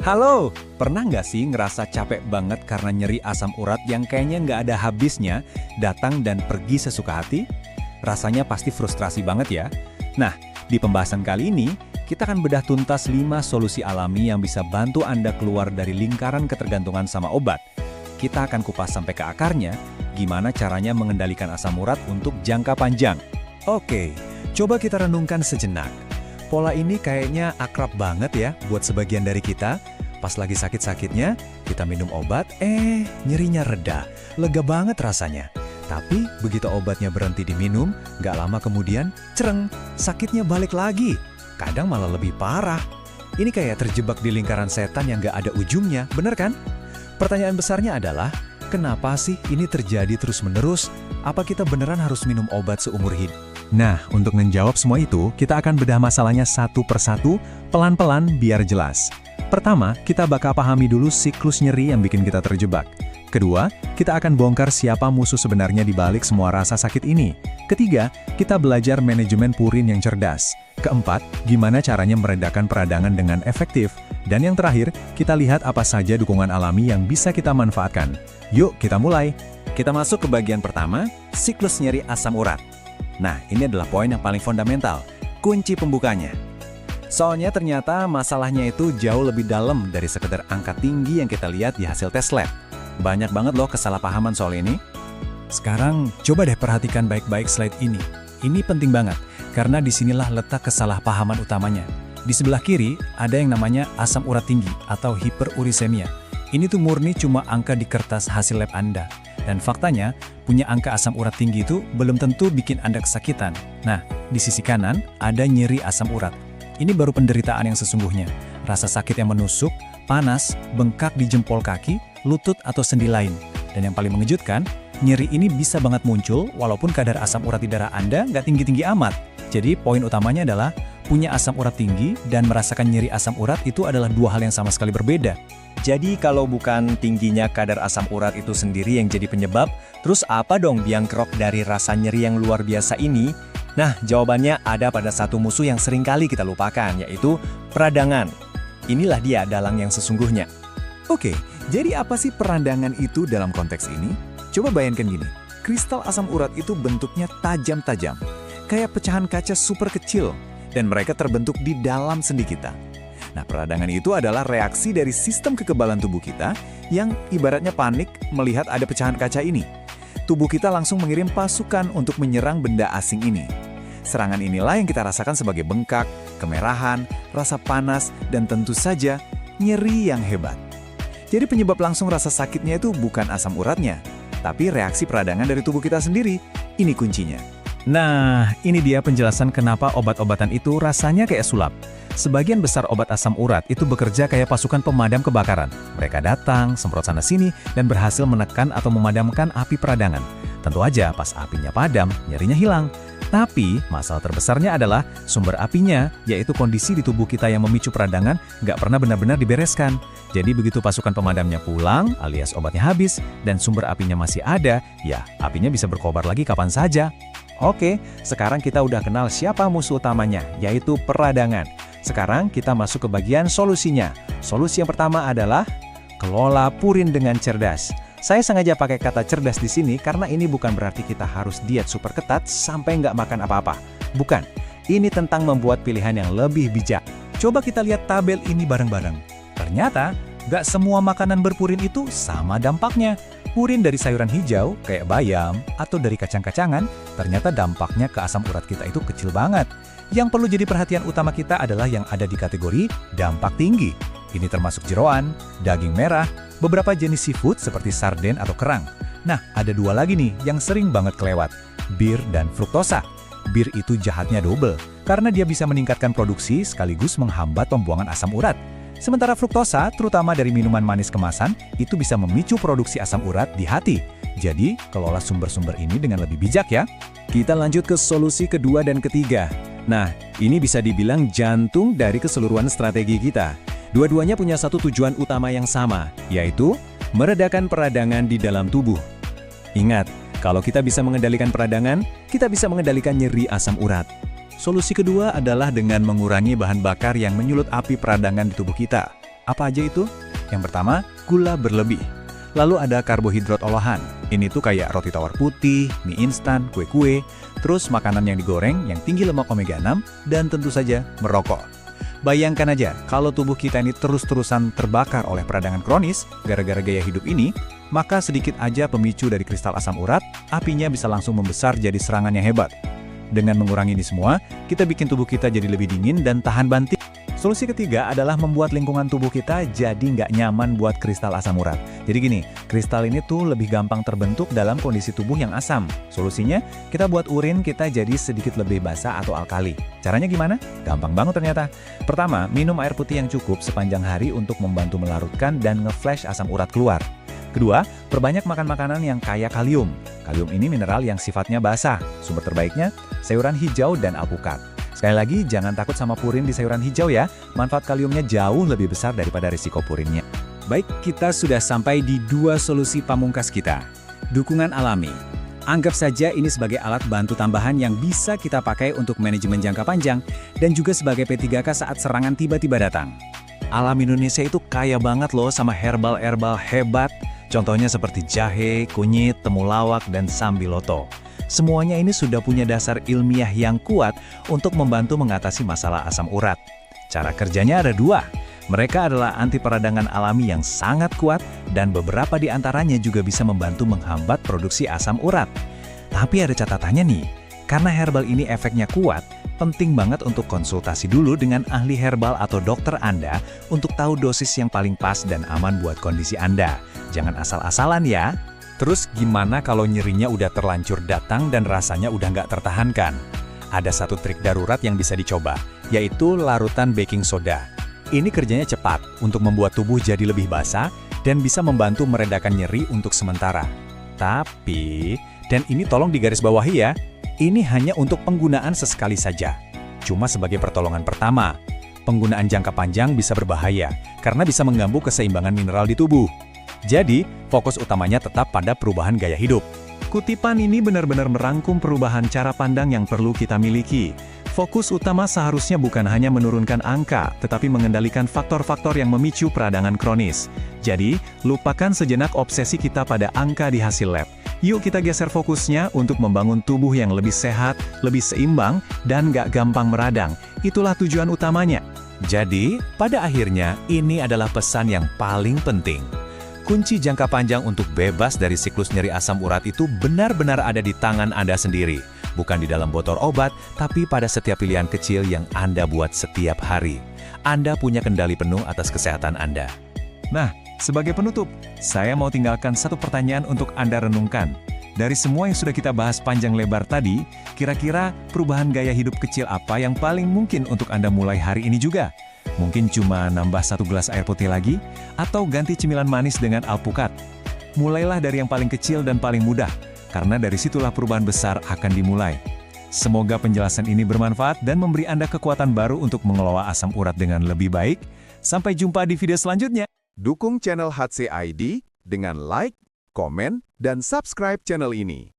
Halo, pernah nggak sih ngerasa capek banget karena nyeri asam urat yang kayaknya nggak ada habisnya, datang dan pergi sesuka hati? Rasanya pasti frustrasi banget ya. Nah, di pembahasan kali ini, kita akan bedah tuntas 5 solusi alami yang bisa bantu Anda keluar dari lingkaran ketergantungan sama obat. Kita akan kupas sampai ke akarnya, gimana caranya mengendalikan asam urat untuk jangka panjang. Oke, coba kita renungkan sejenak. Pola ini kayaknya akrab banget ya buat sebagian dari kita. Pas lagi sakit-sakitnya, kita minum obat, nyerinya reda. Lega banget rasanya. Tapi begitu obatnya berhenti diminum, nggak lama kemudian, cereng, sakitnya balik lagi. Kadang malah lebih parah. Ini kayak terjebak di lingkaran setan yang nggak ada ujungnya, bener kan? Pertanyaan besarnya adalah, kenapa sih ini terjadi terus-menerus? Apa kita beneran harus minum obat seumur hidup? Nah, untuk menjawab semua itu, kita akan bedah masalahnya satu persatu, pelan-pelan biar jelas. Pertama, kita bakal pahami dulu siklus nyeri yang bikin kita terjebak. Kedua, kita akan bongkar siapa musuh sebenarnya di balik semua rasa sakit ini. Ketiga, kita belajar manajemen purin yang cerdas. Keempat, gimana caranya meredakan peradangan dengan efektif. Dan yang terakhir, kita lihat apa saja dukungan alami yang bisa kita manfaatkan. Yuk, kita mulai. Kita masuk ke bagian pertama, siklus nyeri asam urat. Nah, ini adalah poin yang paling fundamental, kunci pembukanya. Soalnya ternyata masalahnya itu jauh lebih dalam dari sekedar angka tinggi yang kita lihat di hasil tes lab. Banyak banget loh kesalahpahaman soal ini. Sekarang coba deh perhatikan baik-baik slide ini. Ini penting banget, karena disinilah letak kesalahpahaman utamanya. Di sebelah kiri ada yang namanya asam urat tinggi atau hiperurisemia. Ini tuh murni cuma angka di kertas hasil lab Anda. Dan faktanya, punya angka asam urat tinggi itu belum tentu bikin Anda kesakitan. Nah, di sisi kanan ada nyeri asam urat. Ini baru penderitaan yang sesungguhnya. Rasa sakit yang menusuk, panas, bengkak di jempol kaki, lutut atau sendi lain. Dan yang paling mengejutkan, nyeri ini bisa banget muncul walaupun kadar asam urat di darah Anda nggak tinggi-tinggi amat. Jadi poin utamanya adalah punya asam urat tinggi dan merasakan nyeri asam urat itu adalah dua hal yang sama sekali berbeda. Jadi kalau bukan tingginya kadar asam urat itu sendiri yang jadi penyebab, terus apa dong biang kerok dari rasa nyeri yang luar biasa ini? Nah, jawabannya ada pada satu musuh yang sering kali kita lupakan, yaitu peradangan. Inilah dia dalang yang sesungguhnya. Oke, jadi apa sih peradangan itu dalam konteks ini? Coba bayangkan gini, kristal asam urat itu bentuknya tajam-tajam, kayak pecahan kaca super kecil, dan mereka terbentuk di dalam sendi kita. Nah, peradangan itu adalah reaksi dari sistem kekebalan tubuh kita yang ibaratnya panik melihat ada pecahan kaca ini. Tubuh kita langsung mengirim pasukan untuk menyerang benda asing ini. Serangan inilah yang kita rasakan sebagai bengkak, kemerahan, rasa panas, dan tentu saja nyeri yang hebat. Jadi penyebab langsung rasa sakitnya itu bukan asam uratnya, tapi reaksi peradangan dari tubuh kita sendiri. Ini kuncinya. Nah, ini dia penjelasan kenapa obat-obatan itu rasanya kayak sulap. Sebagian besar obat asam urat itu bekerja kayak pasukan pemadam kebakaran. Mereka datang, semprot sana-sini, dan berhasil menekan atau memadamkan api peradangan. Tentu aja pas apinya padam, nyerinya hilang. Tapi masalah terbesarnya adalah sumber apinya, yaitu kondisi di tubuh kita yang memicu peradangan nggak pernah benar-benar dibereskan. Jadi begitu pasukan pemadamnya pulang, alias obatnya habis, dan sumber apinya masih ada, ya apinya bisa berkobar lagi kapan saja. Oke, sekarang kita udah kenal siapa musuh utamanya, yaitu peradangan. Sekarang kita masuk ke bagian solusinya. Solusi yang pertama adalah kelola purin dengan cerdas. Saya sengaja pakai kata cerdas di sini karena ini bukan berarti kita harus diet super ketat sampai nggak makan apa-apa. Bukan, ini tentang membuat pilihan yang lebih bijak. Coba kita lihat tabel ini bareng-bareng. Ternyata, nggak semua makanan berpurin itu sama dampaknya. Purin dari sayuran hijau, kayak bayam, atau dari kacang-kacangan, ternyata dampaknya ke asam urat kita itu kecil banget. Yang perlu jadi perhatian utama kita adalah yang ada di kategori dampak tinggi. Ini termasuk jeroan, daging merah, beberapa jenis seafood seperti sarden atau kerang. Nah, ada dua lagi nih yang sering banget kelewat, bir dan fruktosa. Bir itu jahatnya double, karena dia bisa meningkatkan produksi sekaligus menghambat pembuangan asam urat. Sementara fruktosa, terutama dari minuman manis kemasan, itu bisa memicu produksi asam urat di hati. Jadi, kelola sumber-sumber ini dengan lebih bijak ya. Kita lanjut ke solusi kedua dan ketiga. Nah, ini bisa dibilang jantung dari keseluruhan strategi kita. Dua-duanya punya satu tujuan utama yang sama, yaitu meredakan peradangan di dalam tubuh. Ingat, kalau kita bisa mengendalikan peradangan, kita bisa mengendalikan nyeri asam urat. Solusi kedua adalah dengan mengurangi bahan bakar yang menyulut api peradangan di tubuh kita. Apa aja itu? Yang pertama, gula berlebih. Lalu ada karbohidrat olahan. Ini tuh kayak roti tawar putih, mie instan, kue-kue, terus makanan yang digoreng yang tinggi lemak omega 6, dan tentu saja merokok. Bayangkan aja, kalau tubuh kita ini terus-terusan terbakar oleh peradangan kronis gara-gara gaya hidup ini, maka sedikit aja pemicu dari kristal asam urat, apinya bisa langsung membesar jadi serangan yang hebat. Dengan mengurangi ini semua, kita bikin tubuh kita jadi lebih dingin dan tahan banting. Solusi ketiga adalah membuat lingkungan tubuh kita jadi nggak nyaman buat kristal asam urat. Jadi gini, kristal ini tuh lebih gampang terbentuk dalam kondisi tubuh yang asam. Solusinya, kita buat urin kita jadi sedikit lebih basah atau alkali. Caranya gimana? Gampang banget ternyata. Pertama, minum air putih yang cukup sepanjang hari untuk membantu melarutkan dan nge-flash asam urat keluar. Kedua, perbanyak makan makanan yang kaya kalium. Kalium ini mineral yang sifatnya basah. Sumber terbaiknya, sayuran hijau dan alpukat. Sekali lagi, jangan takut sama purin di sayuran hijau ya. Manfaat kaliumnya jauh lebih besar daripada risiko purinnya. Baik, kita sudah sampai di 2 solusi pamungkas kita. Dukungan alami. Anggap saja ini sebagai alat bantu tambahan yang bisa kita pakai untuk manajemen jangka panjang dan juga sebagai P3K saat serangan tiba-tiba datang. Alam Indonesia itu kaya banget loh sama herbal-herbal hebat. Contohnya seperti jahe, kunyit, temulawak, dan sambiloto. Semuanya ini sudah punya dasar ilmiah yang kuat untuk membantu mengatasi masalah asam urat. Cara kerjanya ada 2. Mereka adalah anti peradangan alami yang sangat kuat dan beberapa di antaranya juga bisa membantu menghambat produksi asam urat. Tapi ada catatannya nih, karena herbal ini efeknya kuat, penting banget untuk konsultasi dulu dengan ahli herbal atau dokter Anda untuk tahu dosis yang paling pas dan aman buat kondisi Anda. Jangan asal-asalan ya. Terus gimana kalau nyerinya udah terlanjur datang dan rasanya udah nggak tertahankan? Ada satu trik darurat yang bisa dicoba, yaitu larutan baking soda. Ini kerjanya cepat untuk membuat tubuh jadi lebih basah dan bisa membantu meredakan nyeri untuk sementara. Tapi, dan ini tolong digarisbawahi ya, ini hanya untuk penggunaan sesekali saja. Cuma sebagai pertolongan pertama. Penggunaan jangka panjang bisa berbahaya karena bisa mengganggu keseimbangan mineral di tubuh. Jadi, fokus utamanya tetap pada perubahan gaya hidup. Kutipan ini benar-benar merangkum perubahan cara pandang yang perlu kita miliki. Fokus utama seharusnya bukan hanya menurunkan angka, tetapi mengendalikan faktor-faktor yang memicu peradangan kronis. Jadi, lupakan sejenak obsesi kita pada angka di hasil lab. Yuk kita geser fokusnya untuk membangun tubuh yang lebih sehat, lebih seimbang, dan gak gampang meradang. Itulah tujuan utamanya. Jadi, pada akhirnya, ini adalah pesan yang paling penting. Kunci jangka panjang untuk bebas dari siklus nyeri asam urat itu benar-benar ada di tangan Anda sendiri. Bukan di dalam botol obat, tapi pada setiap pilihan kecil yang Anda buat setiap hari. Anda punya kendali penuh atas kesehatan Anda. Nah, sebagai penutup, saya mau tinggalkan satu pertanyaan untuk Anda renungkan. Dari semua yang sudah kita bahas panjang lebar tadi, kira-kira perubahan gaya hidup kecil apa yang paling mungkin untuk Anda mulai hari ini juga? Mungkin cuma nambah 1 gelas air putih lagi, atau ganti cemilan manis dengan alpukat. Mulailah dari yang paling kecil dan paling mudah, karena dari situlah perubahan besar akan dimulai. Semoga penjelasan ini bermanfaat dan memberi Anda kekuatan baru untuk mengelola asam urat dengan lebih baik. Sampai jumpa di video selanjutnya. Dukung channel HC ID dengan like, komen, dan subscribe channel ini.